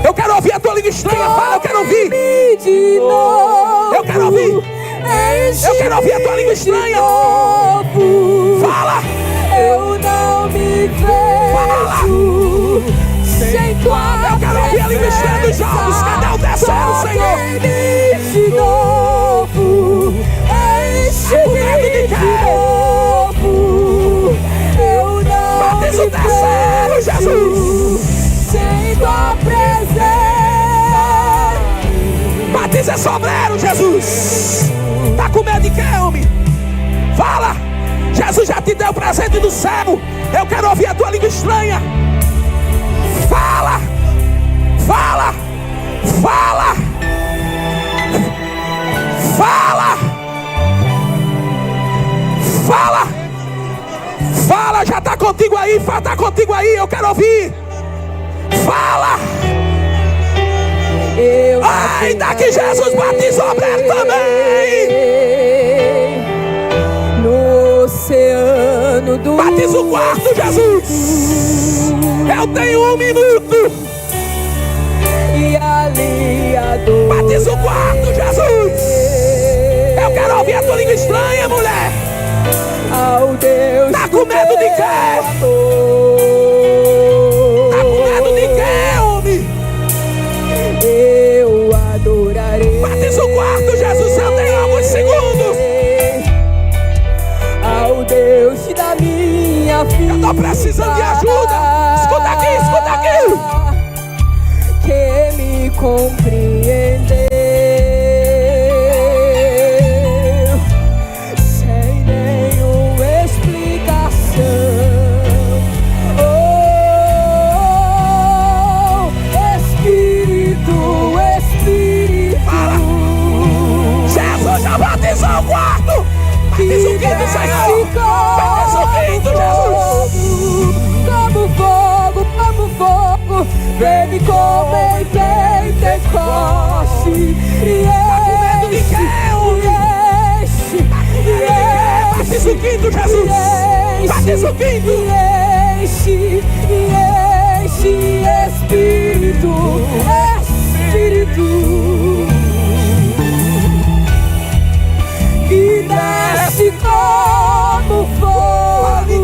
Eu quero ouvir a tua língua estranha. Fala, eu quero ouvir. De novo. Eu quero ouvir. Eu quero ouvir a tua língua estranha. Fala. Eu não me vejo sem tua Eu quero ouvir a língua estranha dos jovens. Cadê o terceiro, Senhor? de novo. Enche-me de novo. Eu não Batiza o me terceiro, Jesus. sem tua presença. Batiza é sobreiro, Jesus. Tá com medo de quê, homem? Fala. Jesus já te deu o presente do céu. Eu quero ouvir a tua língua estranha. Fala. Fala. Fala. Fala. Fala. Fala, já tá contigo aí. Tá contigo aí, eu quero ouvir. Fala. Ainda que Jesus batize obreiro também. No oceano do Batiza o quarto, Jesus. Eu tenho 1 minuto. e ali adoro. Batiza o quarto, Jesus. Eu quero ouvir a tua língua estranha, mulher. Ao Deus. Tá com medo de quê? Tá com medo de quê, homem? Eu adorarei. Batiza o quarto, Jesus. Eu tenho alguns segundos. Ao Deus da minha vida. Eu tô precisando de ajuda. Escuta aqui. Que me compreendeu sem nenhuma explicação. Oh, Espírito. Fala. Jesus já batizou o quarto. Batiza o quinto, Senhor. Batiza o quinto, Jesus. Como fogo, vem como em Pentecoste. Tá com medo de quê, homem? Batiza o quinto, Jesus. Batiza o quinto. Enche, Espírito. Que desce como fogo.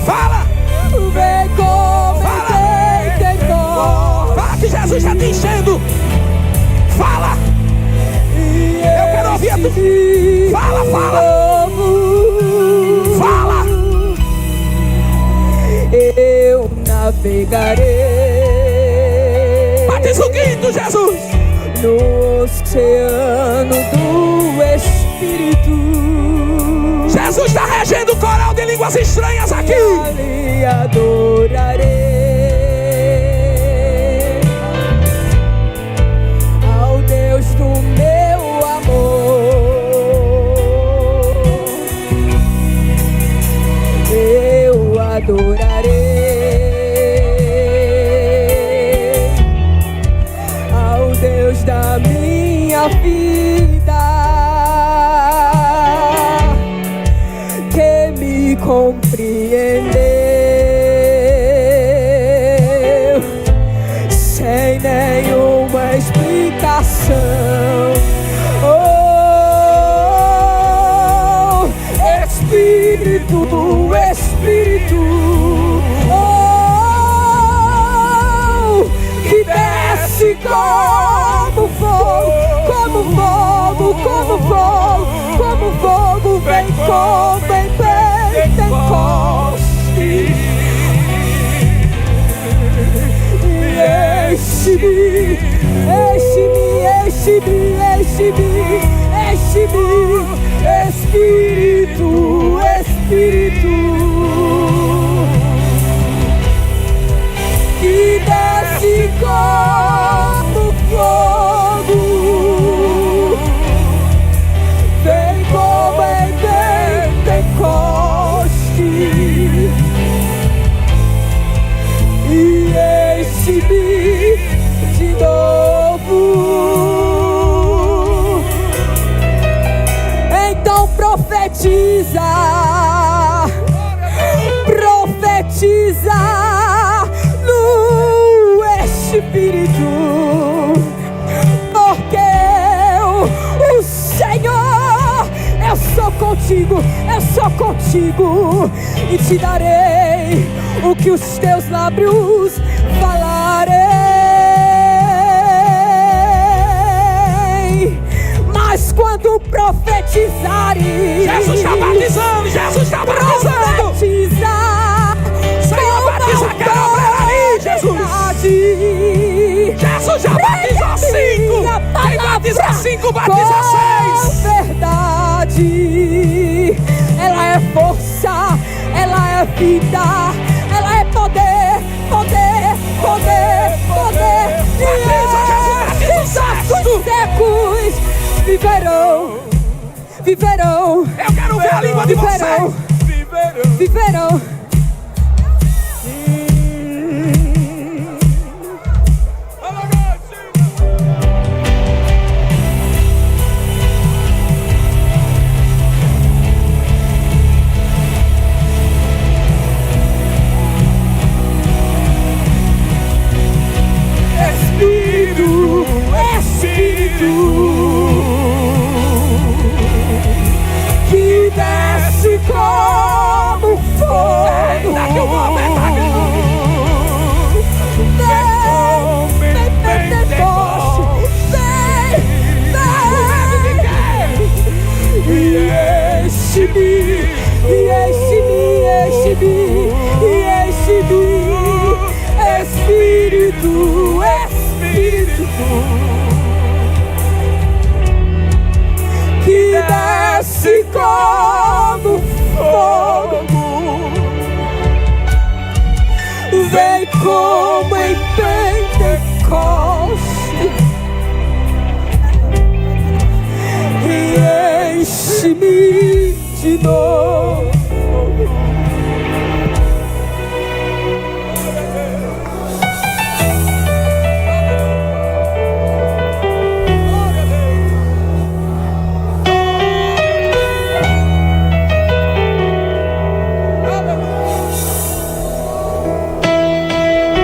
Fala. Vem como em Pentecoste. Fala que Jesus está te enchendo. Fala. Eu quero ouvir a tua. Fala. Fala. Eu navegarei Batiza o quinto, Jesus. no oceano do Espírito. Jesus está regendo o coral de línguas estranhas aqui. Ali adorarei ao Deus do meu amor. Eu adorarei ao Deus da minha vida. vem como em Pentecoste. Enche-me, enche-me, enche-me, enche-me, enche-me, Espírito, Espírito, que desce como fogo, vem como em Pentecoste e enche-me de novo. Então profetiza, profetiza no Espírito, porque o Senhor, eu sou contigo e te darei o que os teus lábios falarei. Mas quando profetizares, Jesus está batizando, Jesus está batizando. Profetiza, Senhor, batiza aquela obreira ali, Jesus. Jesus já batiza 5. Quem batiza 5, batiza 6. Verdade, ela é força, ela é vida, ela é poder, poder, poder, poder. Batiza, Jesus, batiza Os secos viverão, viverão. Eu quero ver a língua de vocês. Viverão. Espírito, Espírito, que desce como fogo. Daqui o momento, Vem, Pentecoste, vem, e enche-me, e enche-me, enche-me, e enche-me, Espírito, Espírito, que desce como fogo, vem como em Pentecoste e enche-me de novo.